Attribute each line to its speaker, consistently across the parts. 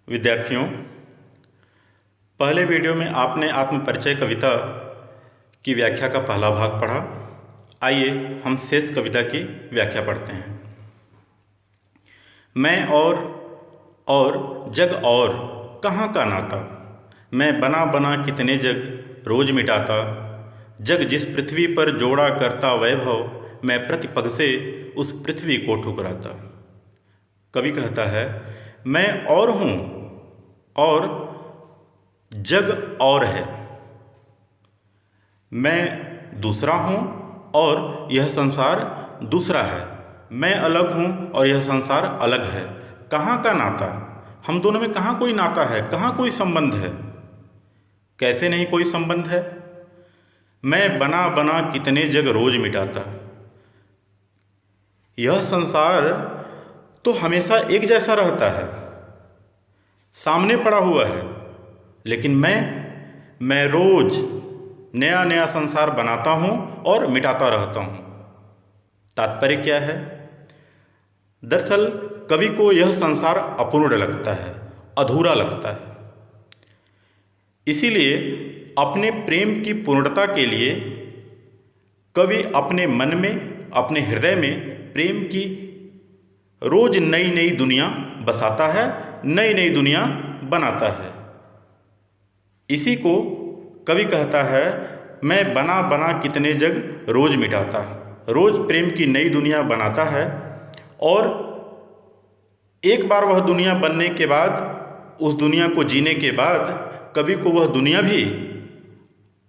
Speaker 1: विद्यार्थियों, पहले वीडियो में आपने आत्मपरिचय कविता की व्याख्या का पहला भाग पढ़ा। आइए हम शेष कविता की व्याख्या पढ़ते हैं। मैं और जग और कहाँ का नाता, मैं बना बना कितने जग रोज मिटाता। जग जिस पृथ्वी पर जोड़ा करता वैभव, मैं प्रतिपग से उस पृथ्वी को ठुकराता। कवि कहता है, मैं और हूँ और जग और है, मैं दूसरा हूँ और यह संसार दूसरा है, मैं अलग हूँ और यह संसार अलग है। कहाँ का नाता, हम दोनों में कहाँ कोई नाता है, कहाँ कोई संबंध है? कैसे नहीं कोई संबंध है? मैं बना बना कितने जग रोज मिटाता। यह संसार तो हमेशा एक जैसा रहता है, सामने पड़ा हुआ है, लेकिन मैं रोज नया नया संसार बनाता हूँ और मिटाता रहता हूँ। तात्पर्य क्या है? दरअसल कवि को यह संसार अपूर्ण लगता है, अधूरा लगता है। इसीलिए अपने प्रेम की पूर्णता के लिए कवि अपने मन में, अपने हृदय में प्रेम की रोज नई नई दुनिया बसाता है, नई नई दुनिया बनाता है। इसी को कवि कहता है, मैं बना बना कितने जग रोज मिटाता। रोज प्रेम की नई दुनिया बनाता है और एक बार वह दुनिया बनने के बाद, उस दुनिया को जीने के बाद कवि को वह दुनिया भी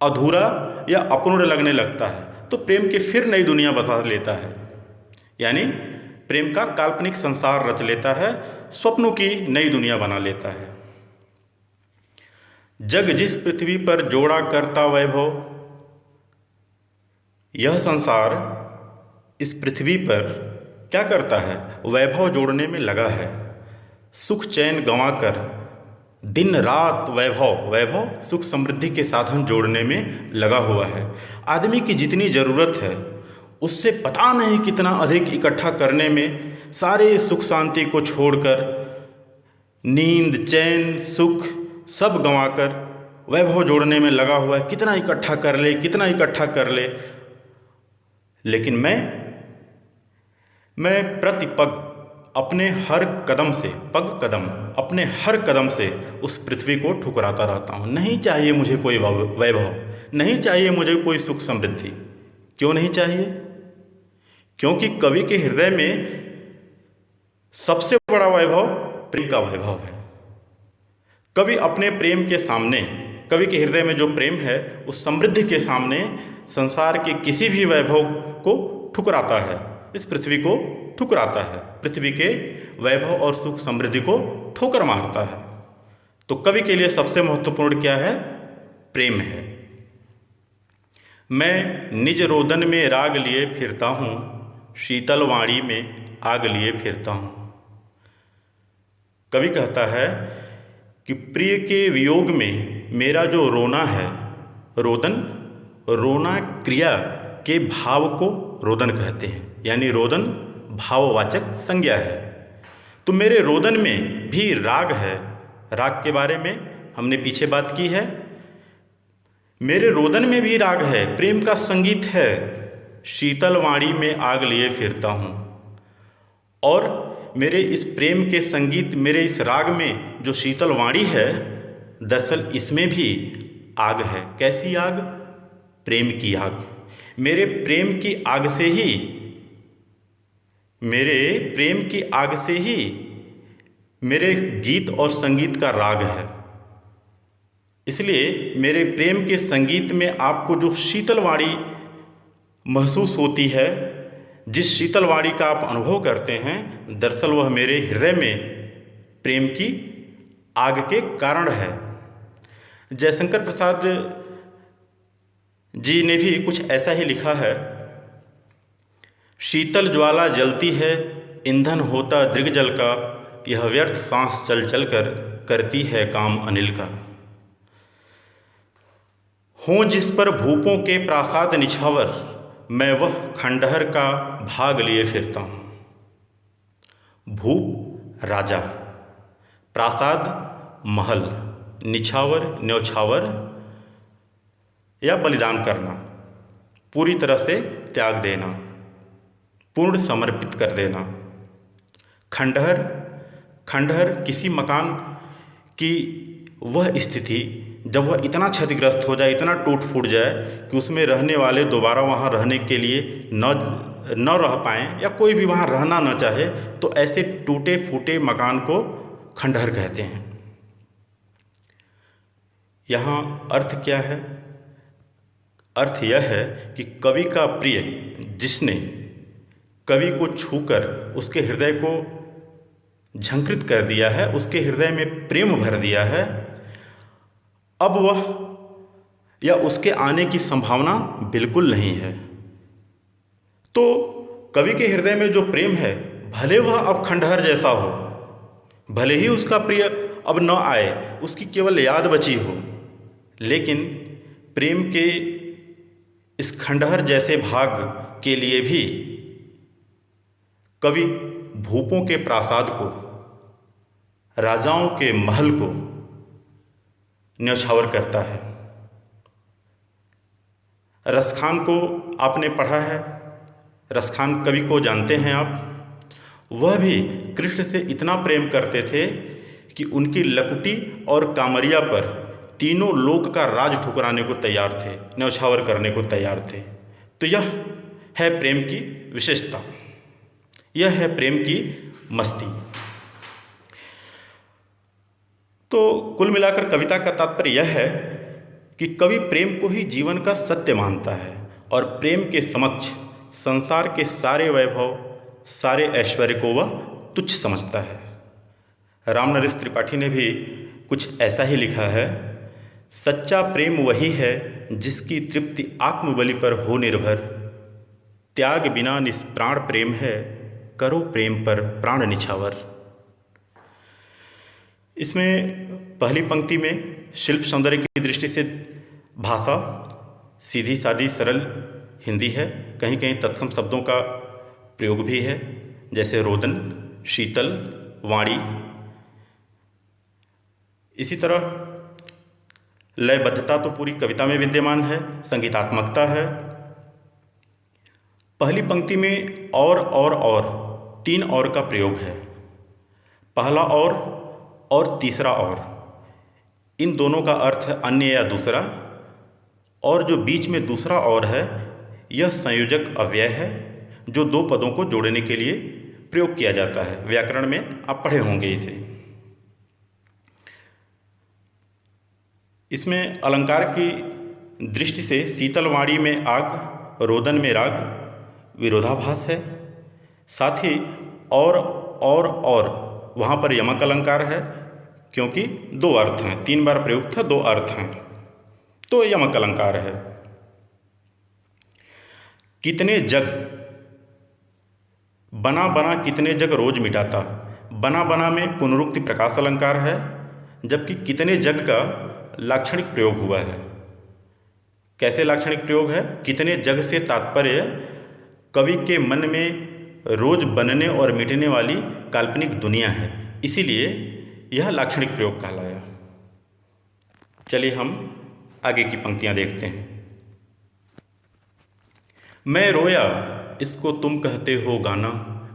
Speaker 1: अधूरा या अपूर्ण लगने लगता है, तो प्रेम की फिर नई दुनिया बसा लेता है। यानी प्रेम का काल्पनिक संसार रच लेता है, स्वप्नों की नई दुनिया बना लेता है। जग जिस पृथ्वी पर जोड़ा करता वैभव, यह संसार इस पृथ्वी पर क्या करता है? वैभव जोड़ने में लगा है। सुख चैन गंवाकर दिन रात वैभव सुख समृद्धि के साधन जोड़ने में लगा हुआ है। आदमी की जितनी ज़रूरत है उससे पता नहीं कितना अधिक इकट्ठा करने में, सारे सुख शांति को छोड़कर, नींद चैन सुख सब गंवाकर वैभव जोड़ने में लगा हुआ है। कितना इकट्ठा कर ले, कितना इकट्ठा कर ले, लेकिन मैं प्रतिपग अपने हर कदम से, पग कदम, अपने हर कदम से उस पृथ्वी को ठुकराता रहता हूँ। नहीं चाहिए मुझे कोई वैभव, नहीं चाहिए मुझे कोई सुख समृद्धि। क्यों नहीं चाहिए? क्योंकि कवि के हृदय में सबसे बड़ा वैभव प्रेम का वैभव है। कवि अपने प्रेम के सामने, कवि के हृदय में जो प्रेम है, उस समृद्धि के सामने संसार के किसी भी वैभव को ठुकराता है, इस पृथ्वी को ठुकराता है, पृथ्वी के वैभव और सुख समृद्धि को ठोकर मारता है। तो कवि के लिए सबसे महत्वपूर्ण क्या है? प्रेम है। मैं निज रोदन में राग लिए फिरता हूँ, शीतल वाणी में आग लिए फिरता हूँ। कवि कहता है कि प्रिय के वियोग में मेरा जो रोना है, रोदन, रोना क्रिया के भाव को रोदन कहते हैं, यानी रोदन भाववाचक संज्ञा है। तो मेरे रोदन में भी राग है। राग के बारे में हमने पीछे बात की है। मेरे रोदन में भी राग है, प्रेम का संगीत है। शीतल वाणी में आग लिए फिरता हूँ, और मेरे इस प्रेम के संगीत, मेरे इस राग में जो शीतल वाणी है, दरअसल इसमें भी आग है। कैसी आग? प्रेम की आग। मेरे प्रेम की आग से ही, मेरे प्रेम की आग से ही मेरे गीत और संगीत का राग है। इसलिए मेरे प्रेम के संगीत में आपको जो शीतल वाणी महसूस होती है, जिस शीतल वाणी का आप अनुभव करते हैं, दरअसल वह मेरे हृदय में प्रेम की आग के कारण है। जयशंकर प्रसाद जी ने भी कुछ ऐसा ही लिखा है। शीतल ज्वाला जलती है, ईंधन होता दृग्जल का, यह व्यर्थ सांस चल चल कर करती है काम अनिल का। हों जिस पर भूपों के प्रासाद निछावर, मैं वह खंडहर का भाग लिए फिरता हूँ। भूप राजा, प्रासाद, महल, निछावर, न्यौछावर या बलिदान करना, पूरी तरह से त्याग देना, पूर्ण समर्पित कर देना। खंडहर, खंडहर किसी मकान की वह स्थिति जब वह इतना क्षतिग्रस्त हो जाए, इतना टूट फूट जाए कि उसमें रहने वाले दोबारा वहाँ रहने के लिए न रह पाएँ या कोई भी वहाँ रहना न चाहे, तो ऐसे टूटे फूटे मकान को खंडहर कहते हैं। यहाँ अर्थ क्या है? अर्थ यह है कि कवि का प्रिय, जिसने कवि को छूकर उसके हृदय को झंकृत कर दिया है, उसके हृदय में प्रेम भर दिया है, अब वह या उसके आने की संभावना बिल्कुल नहीं है। तो कवि के हृदय में जो प्रेम है, भले वह अब खंडहर जैसा हो, भले ही उसका प्रिय अब न आए, उसकी केवल याद बची हो, लेकिन प्रेम के इस खंडहर जैसे भाग के लिए भी कवि भूपों के प्रासाद को, राजाओं के महल को न्यौछावर करता है। रसखान को आपने पढ़ा है, रसखान कवि को जानते हैं आप। वह भी कृष्ण से इतना प्रेम करते थे कि उनकी लकुटी और कामरिया पर तीनों लोक का राज ठुकराने को तैयार थे, न्यौछावर करने को तैयार थे। तो यह है प्रेम की विशेषता, यह है प्रेम की मस्ती। तो कुल मिलाकर कविता का तात्पर्य यह है कि कवि प्रेम को ही जीवन का सत्य मानता है और प्रेम के समक्ष संसार के सारे वैभव, सारे ऐश्वर्य को वह तुच्छ समझता है। रामनरेश त्रिपाठी ने भी कुछ ऐसा ही लिखा है, सच्चा प्रेम वही है जिसकी तृप्ति आत्मबलि पर हो निर्भर, त्याग बिना निष्प्राण प्रेम है, करो प्रेम पर प्राण निछावर। इसमें पहली पंक्ति में शिल्प सौंदर्य की दृष्टि से भाषा सीधी सादी सरल हिंदी है, कहीं कहीं तत्सम शब्दों का प्रयोग भी है, जैसे रोदन, शीतल, वाणी। इसी तरह लयबद्धता तो पूरी कविता में विद्यमान है, संगीतात्मकता है। पहली पंक्ति में और तीन और का प्रयोग है, पहला और तीसरा और। इन दोनों का अर्थ है अन्य या दूसरा, और जो बीच में दूसरा और है यह संयोजक अव्यय है जो दो पदों को जोड़ने के लिए प्रयोग किया जाता है। व्याकरण में आप पढ़े होंगे इसे। इसमें अलंकार की दृष्टि से शीतलवाणी में आग, रोदन में राग विरोधाभास है। साथ ही और वहाँ पर यमक अलंकार है, क्योंकि दो अर्थ हैं, तीन बार प्रयुक्त था, दो अर्थ हैं, तो यमक अलंकार है। कितने जग, बना बना कितने जग रोज मिटाता, बना बना में पुनरुक्ति प्रकाश अलंकार है, जबकि कितने जग का लाक्षणिक प्रयोग हुआ है। कैसे लाक्षणिक प्रयोग है? कितने जग से तात्पर्य कवि के मन में रोज बनने और मिटने वाली काल्पनिक दुनिया है, इसीलिए यह लाक्षणिक प्रयोग कहलाया। चलिए हम आगे की पंक्तियां देखते हैं। मैं रोया इसको तुम कहते हो गाना,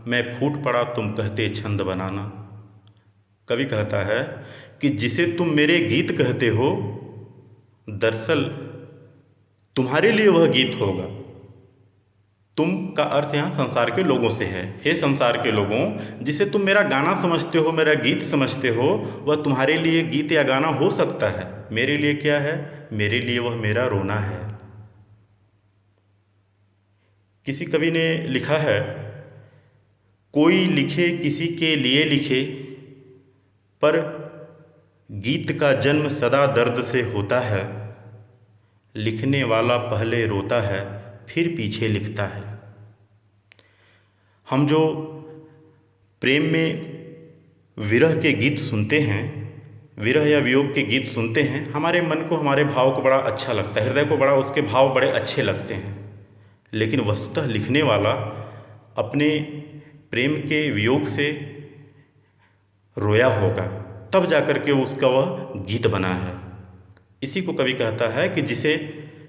Speaker 1: मैं फूट पड़ा तुम कहते छंद बनाना। कवि कहता है कि जिसे तुम मेरे गीत कहते हो, दरअसल तुम्हारे लिए वह गीत होगा। तुम का अर्थ यहाँ संसार के लोगों से है। हे संसार के लोगों, जिसे तुम मेरा गाना समझते हो, मेरा गीत समझते हो, वह तुम्हारे लिए गीत या गाना हो सकता है। मेरे लिए क्या है? मेरे लिए वह मेरा रोना है। किसी कवि ने लिखा है, कोई लिखे किसी के लिए लिखे, पर गीत का जन्म सदा दर्द से होता है। लिखने वाला पहले रोता है, फिर पीछे लिखता है। हम जो प्रेम में विरह के गीत सुनते हैं, विरह या वियोग के गीत सुनते हैं, हमारे मन को, हमारे भाव को बड़ा अच्छा लगता है, हृदय को बड़ा उसके भाव बड़े अच्छे लगते हैं। लेकिन वस्तुतः लिखने वाला अपने प्रेम के वियोग से रोया होगा, तब जाकर के उसका वह गीत बना है। इसी को कवि कहता है कि जिसे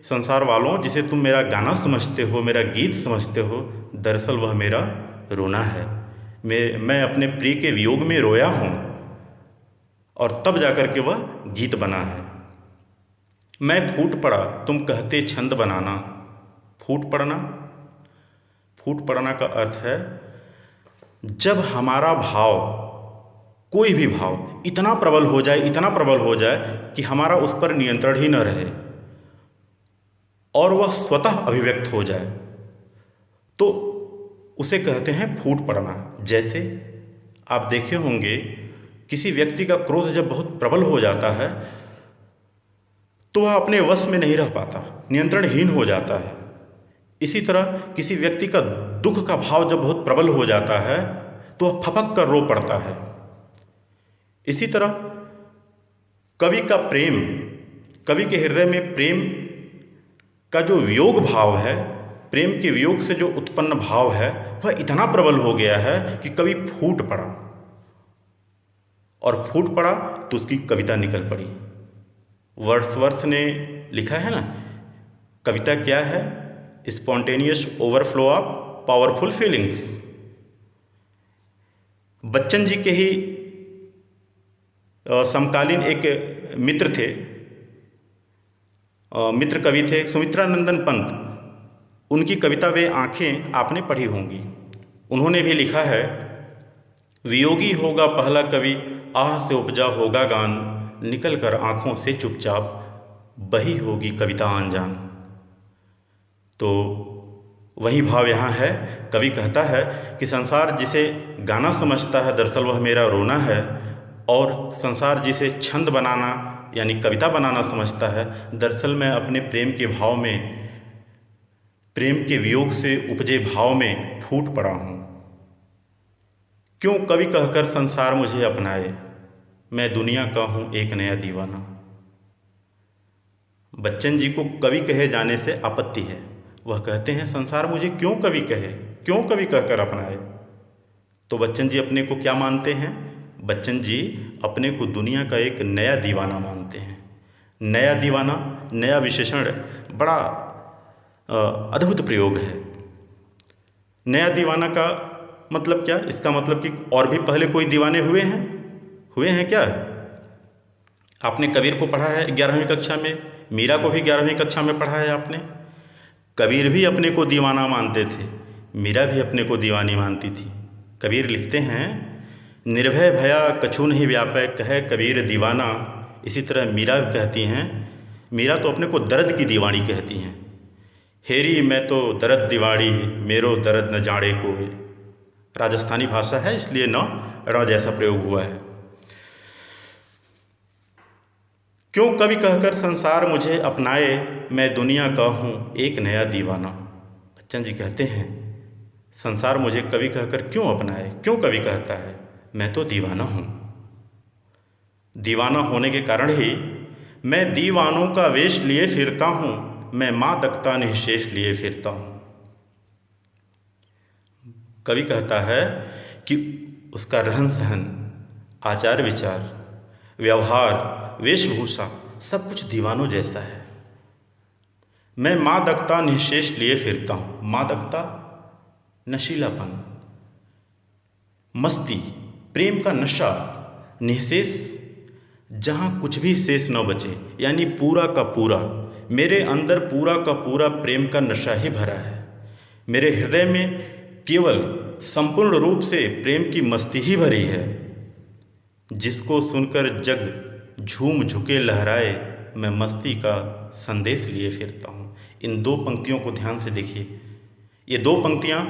Speaker 1: संसार वालों, जिसे तुम मेरा गाना समझते हो, मेरा गीत समझते हो, दरअसल वह मेरा रोना है। मैं अपने प्रिय के वियोग में रोया हूँ और तब जाकर के वह गीत बना है। मैं फूट पड़ा तुम कहते छंद बनाना। फूट पड़ना, फूट पड़ना का अर्थ है जब हमारा भाव, कोई भी भाव इतना प्रबल हो जाए, इतना प्रबल हो जाए कि हमारा उस पर नियंत्रण ही न रहे और वह स्वतः अभिव्यक्त हो जाए, तो उसे कहते हैं फूट पड़ना। जैसे आप देखे होंगे किसी व्यक्ति का क्रोध जब बहुत प्रबल हो जाता है तो वह अपने वश में नहीं रह पाता, नियंत्रणहीन हो जाता है। इसी तरह किसी व्यक्ति का दुख का भाव जब बहुत प्रबल हो जाता है तो वह फपक कर रो पड़ता है। इसी तरह कवि का प्रेम, कवि के हृदय में प्रेम का जो वियोग भाव है, प्रेम के वियोग से जो उत्पन्न भाव है, वह इतना प्रबल हो गया है कि कवि फूट पड़ा, और फूट पड़ा तो उसकी कविता निकल पड़ी। वर्ड्सवर्थ ने लिखा है ना, कविता क्या है? Spontaneous overflow of powerful feelings. Bachchan ji के ही समकालीन एक मित्र थे, मित्र कवि थे सुमित्रानंदन पंत। उनकी कविता वे आँखें आपने पढ़ी होंगी। उन्होंने भी लिखा है, वियोगी होगा पहला कवि, आह से उपजा होगा गान, निकल कर आँखों से चुपचाप बही होगी कविता अनजान। तो वही भाव यहाँ है। कवि कहता है कि संसार जिसे गाना समझता है, दरअसल वह मेरा रोना है, और संसार जिसे छंद बनाना यानी कविता बनाना समझता है, दरअसल मैं अपने प्रेम के भाव में, प्रेम के वियोग से उपजे भाव में फूट पड़ा हूँ। क्यों कवि कहकर संसार मुझे अपनाए, मैं दुनिया का हूँ एक नया दीवाना। बच्चन जी को कवि कहे जाने से आपत्ति है। वह कहते हैं संसार मुझे क्यों कवि कहे, क्यों कवि कहकर अपनाए। तो बच्चन जी अपने को क्या मानते हैं? बच्चन जी अपने को दुनिया का एक नया दीवाना मानते हैं। नया दीवाना, नया विशेषण बड़ा अद्भुत प्रयोग है। नया दीवाना का मतलब क्या? इसका मतलब कि और भी पहले कोई दीवाने हुए हैं क्या? आपने कबीर को पढ़ा है 11वीं कक्षा में, मीरा को भी 11वीं कक्षा में पढ़ा है आपने। कबीर भी अपने को दीवाना मानते थे, मीरा भी अपने को दीवानी मानती थी। कबीर लिखते हैं, निर्भय भया कछु नहीं व्यापै, कहे कबीर दीवाना। इसी तरह मीरा कहती हैं, मीरा तो अपने को दर्द की दीवानी कहती हैं। हेरी मैं तो दर्द दीवानी, मेरो दर्द न जाने को। राजस्थानी भाषा है इसलिए न ण जैसा प्रयोग हुआ है। क्यों कवि कहकर संसार मुझे अपनाए, मैं दुनिया का हूँ एक नया दीवाना। बच्चन जी कहते हैं संसार मुझे कवि कहकर क्यों अपनाए, क्यों कवि कहता है? मैं तो दीवाना हूँ। दीवाना होने के कारण ही मैं दीवानों का वेश लिए फिरता हूँ, मैं माँ तख्ता निःशेष लिए फिरता हूँ। कवि कहता है कि उसका रहन सहन, आचार विचार, व्यवहार, वेशभूषा सब कुछ दीवानों जैसा है। मैं मादकता निःशेष लिए फिरता हूँ। मादकता नशीलापन, मस्ती, प्रेम का नशा, निःशेष जहाँ कुछ भी शेष न बचे, यानी पूरा का पूरा मेरे अंदर पूरा का पूरा प्रेम का नशा ही भरा है। मेरे हृदय में केवल संपूर्ण रूप से प्रेम की मस्ती ही भरी है। जिसको सुनकर जग झूम झुके लहराए, मैं मस्ती का संदेश लिए फिरता हूँ। इन दो पंक्तियों को ध्यान से देखिए। ये दो पंक्तियाँ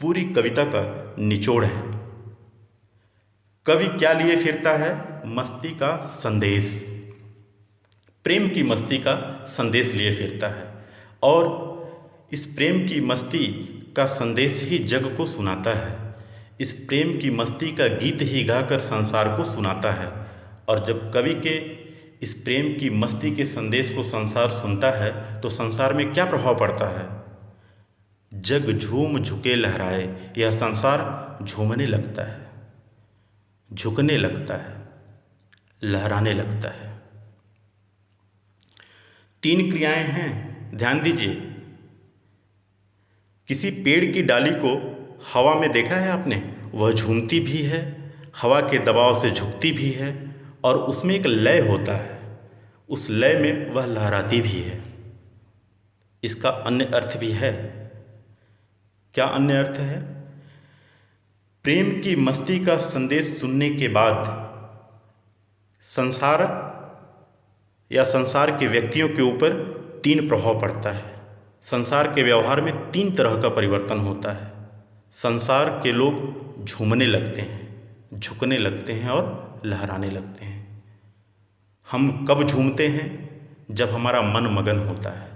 Speaker 1: पूरी कविता का निचोड़ है। कवि क्या लिए फिरता है? मस्ती का संदेश, प्रेम की मस्ती का संदेश लिए फिरता है, और इस प्रेम की मस्ती का संदेश ही जग को सुनाता है। इस प्रेम की मस्ती का गीत ही गाकर संसार को सुनाता है। और जब कवि के इस प्रेम की मस्ती के संदेश को संसार सुनता है तो संसार में क्या प्रभाव पड़ता है? जग झूम झुके लहराए, यह संसार झूमने लगता है, झुकने लगता है। लहराने लगता है। 3 क्रियाएं हैं, ध्यान दीजिए। किसी पेड़ की डाली को हवा में देखा है आपने? वह झूमती भी है, हवा के दबाव से झुकती भी है, और उसमें एक लय होता है, उस लय में वह लहराती भी है। इसका अन्य अर्थ भी है। क्या अन्य अर्थ है? प्रेम की मस्ती का संदेश सुनने के बाद संसार या संसार के व्यक्तियों के ऊपर 3 प्रभाव पड़ता है। संसार के व्यवहार में 3 तरह का परिवर्तन होता है। संसार के लोग झूमने लगते हैं, झुकने लगते हैं और लहराने लगते हैं। हम कब झूमते हैं? जब हमारा मन मगन होता है।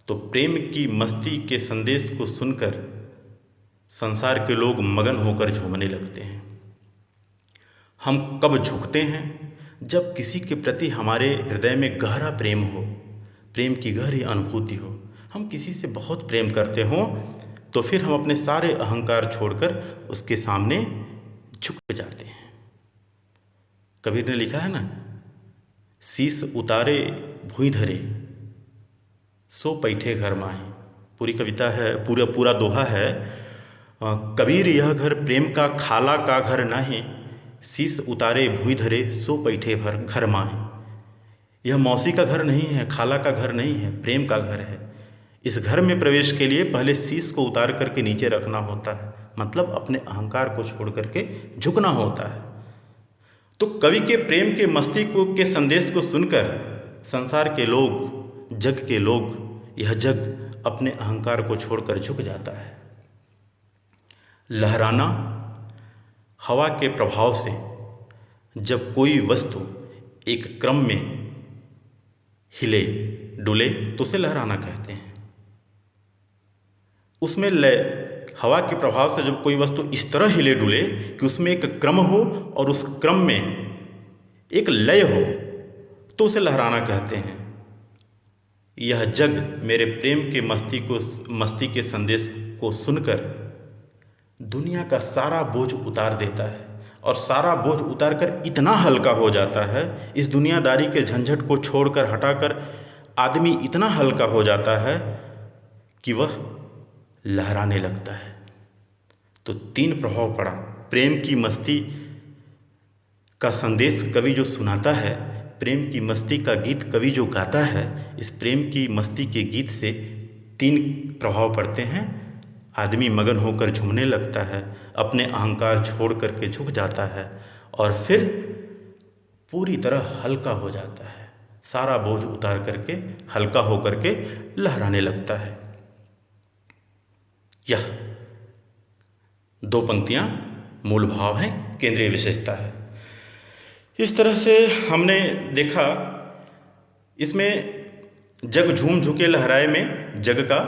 Speaker 1: तो प्रेम की मस्ती के संदेश को सुनकर संसार के लोग मगन होकर झूमने लगते हैं। हम कब झुकते हैं? जब किसी के प्रति हमारे हृदय में गहरा प्रेम हो, प्रेम की गहरी अनुभूति हो, हम किसी से बहुत प्रेम करते हों, तो फिर हम अपने सारे अहंकार छोड़कर उसके सामने झुक जाते हैं। कबीर ने लिखा है ना, शीस उतारे भुइ धरे सो पैठे घर माहे। पूरी कविता है, पूरा दोहा है। कबीर यह घर प्रेम का खाला का घर नहीं, शीस उतारे भुइ धरे सो पैठे घर माहे। यह मौसी का घर नहीं है, खाला का घर नहीं है, प्रेम का घर है। इस घर में प्रवेश के लिए पहले शीस को उतार करके नीचे रखना होता है, मतलब अपने अहंकार को छोड़ करके झुकना होता है। तो कवि के प्रेम के मस्ती को के संदेश को सुनकर संसार के लोग, जग के लोग, यह जग अपने अहंकार को छोड़कर झुक जाता है। लहराना, हवा के प्रभाव से जब कोई वस्तु एक क्रम में हिले डुले तो उसे लहराना कहते हैं। उसमें लय, हवा के प्रभाव से जब कोई वस्तु इस तरह हिले डुले कि उसमें एक क्रम हो और उस क्रम में एक लय हो, तो उसे लहराना कहते हैं। यह जग मेरे प्रेम के मस्ती के संदेश को सुनकर दुनिया का सारा बोझ उतार देता है, और सारा बोझ उतारकर इतना हल्का हो जाता है, इस दुनियादारी के झंझट को छोड़कर हटाकर आदमी इतना हल्का हो जाता है कि वह लहराने लगता है। तो 3 प्रभाव पड़ा। प्रेम की मस्ती का संदेश कवि जो सुनाता है, प्रेम की मस्ती का गीत कवि जो गाता है, इस प्रेम की मस्ती के गीत से 3 प्रभाव पड़ते हैं। आदमी मगन होकर झूमने लगता है, अपने अहंकार छोड़ करके झुक जाता है, और फिर पूरी तरह हल्का हो जाता है, सारा बोझ उतार करके हल्का होकर के लहराने लगता है। यह 2 पंक्तियां मूल भाव हैं, केंद्रीय विशेषता है। इस तरह से हमने देखा, इसमें जग झूम झुके लहराए में जग का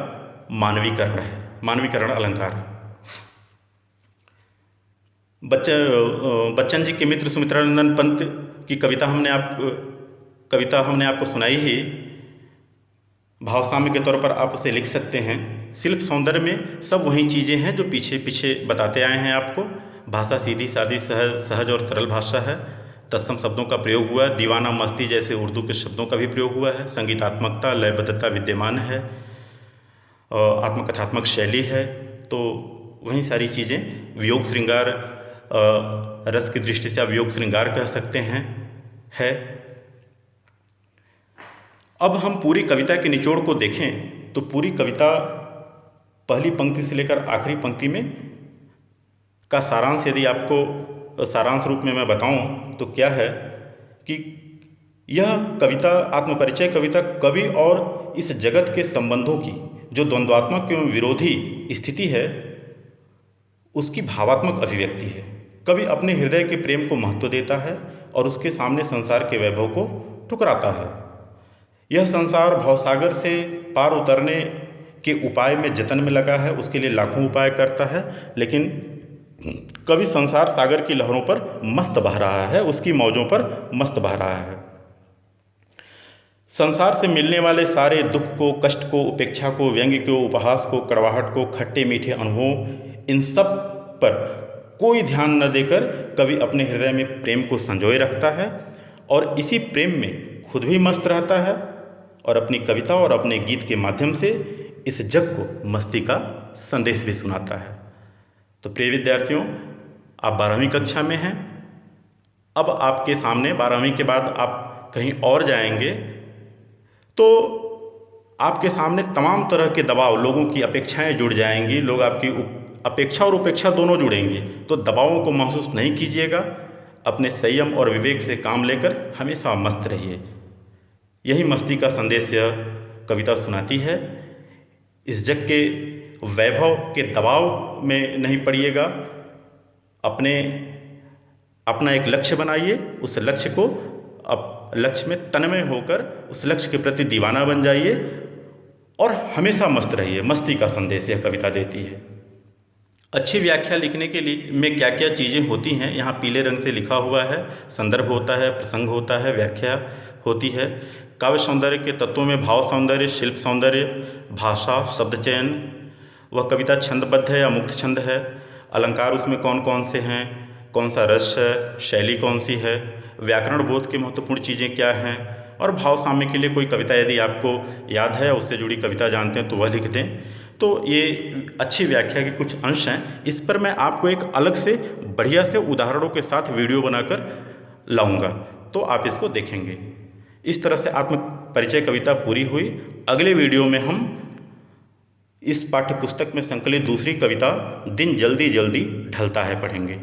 Speaker 1: मानवीकरण है, मानवीकरण अलंकार। बच्चन जी के मित्र सुमित्रानंदन पंत की कविता हमने आपको सुनाई ही। भावसाम्य के तौर पर आप उसे लिख सकते हैं। शिल्प सौंदर्य में सब वही चीज़ें हैं जो पीछे पीछे बताते आए हैं आपको। भाषा सीधी सादी सहज और सरल भाषा है। तत्सम शब्दों का प्रयोग हुआ, दीवाना मस्ती जैसे उर्दू के शब्दों का भी प्रयोग हुआ है। संगीतात्मकता, लयबद्धता विद्यमान है, आत्मकथात्मक शैली है। तो वही सारी चीज़ें वियोग श्रृंगार, रस की दृष्टि से आप वियोग श्रृंगार कह सकते हैं, है। अब हम पूरी कविता के निचोड़ को देखें तो पूरी कविता पहली पंक्ति से लेकर आखिरी पंक्ति में का सारांश यदि आपको सारांश रूप में मैं बताऊं तो क्या है कि यह कविता, आत्मपरिचय कविता, कवि और इस जगत के संबंधों की जो द्वंद्वात्मक एवं विरोधी स्थिति है उसकी भावात्मक अभिव्यक्ति है। कवि अपने हृदय के प्रेम को महत्व देता है और उसके सामने संसार के वैभव को ठुकराता है। यह संसार भवसागर से पार उतरने के उपाय में जतन में लगा है, उसके लिए लाखों उपाय करता है, लेकिन कवि संसार सागर की लहरों पर मस्त बह रहा है, उसकी मौजों पर मस्त बह रहा है। संसार से मिलने वाले सारे दुख को, कष्ट को, उपेक्षा को, व्यंग्य को, उपहास को, कड़वाहट को, खट्टे मीठे अनुभवों, इन सब पर कोई ध्यान न देकर कवि अपने हृदय में प्रेम को संजोए रखता है और इसी प्रेम में खुद भी मस्त रहता है और अपनी कविता और अपने गीत के माध्यम से इस जग को मस्ती का संदेश भी सुनाता है। तो प्रिय विद्यार्थियों, आप 12वीं कक्षा में हैं। अब आपके सामने 12वीं के बाद आप कहीं और जाएंगे तो आपके सामने तमाम तरह के दबाव, लोगों की अपेक्षाएं जुड़ जाएंगी। लोग आपकी अपेक्षा और उपेक्षा दोनों जुड़ेंगे। तो दबावों को महसूस नहीं कीजिएगा। अपने संयम और विवेक से काम लेकर हमेशा मस्त रहिए। यही मस्ती का संदेश यह कविता सुनाती है। इस जग के वैभव के दबाव में नहीं पड़िएगा। अपना एक लक्ष्य बनाइए, उस लक्ष्य को लक्ष्य में तन्मय होकर उस लक्ष्य के प्रति दीवाना बन जाइए और हमेशा मस्त रहिए। मस्ती का संदेश यह कविता देती है। अच्छी व्याख्या लिखने के लिए में क्या क्या चीज़ें होती हैं, यहाँ पीले रंग से लिखा हुआ है। संदर्भ होता है, प्रसंग होता है, व्याख्या होती है। काव्य सौंदर्य के तत्वों में भाव सौंदर्य, शिल्प सौंदर्य, भाषा, शब्द चयन, वह कविता छंदबद्ध है या मुक्त छंद है, अलंकार उसमें कौन कौन से हैं, कौन सा रस है, शैली कौन सी है, व्याकरण बोध की महत्वपूर्ण चीज़ें क्या हैं, और भाव साम्य के लिए कोई कविता यदि आपको याद है या उससे जुड़ी कविता जानते हैं तो वह लिख दें। तो ये अच्छी व्याख्या के कुछ अंश हैं। इस पर मैं आपको एक अलग से बढ़िया से उदाहरणों के साथ वीडियो बनाकर लाऊंगा, तो आप इसको देखेंगे। इस तरह से आत्म परिचय कविता पूरी हुई। अगले वीडियो में हम इस पाठ्य पुस्तक में संकलित दूसरी कविता दिन जल्दी जल्दी ढलता है पढ़ेंगे।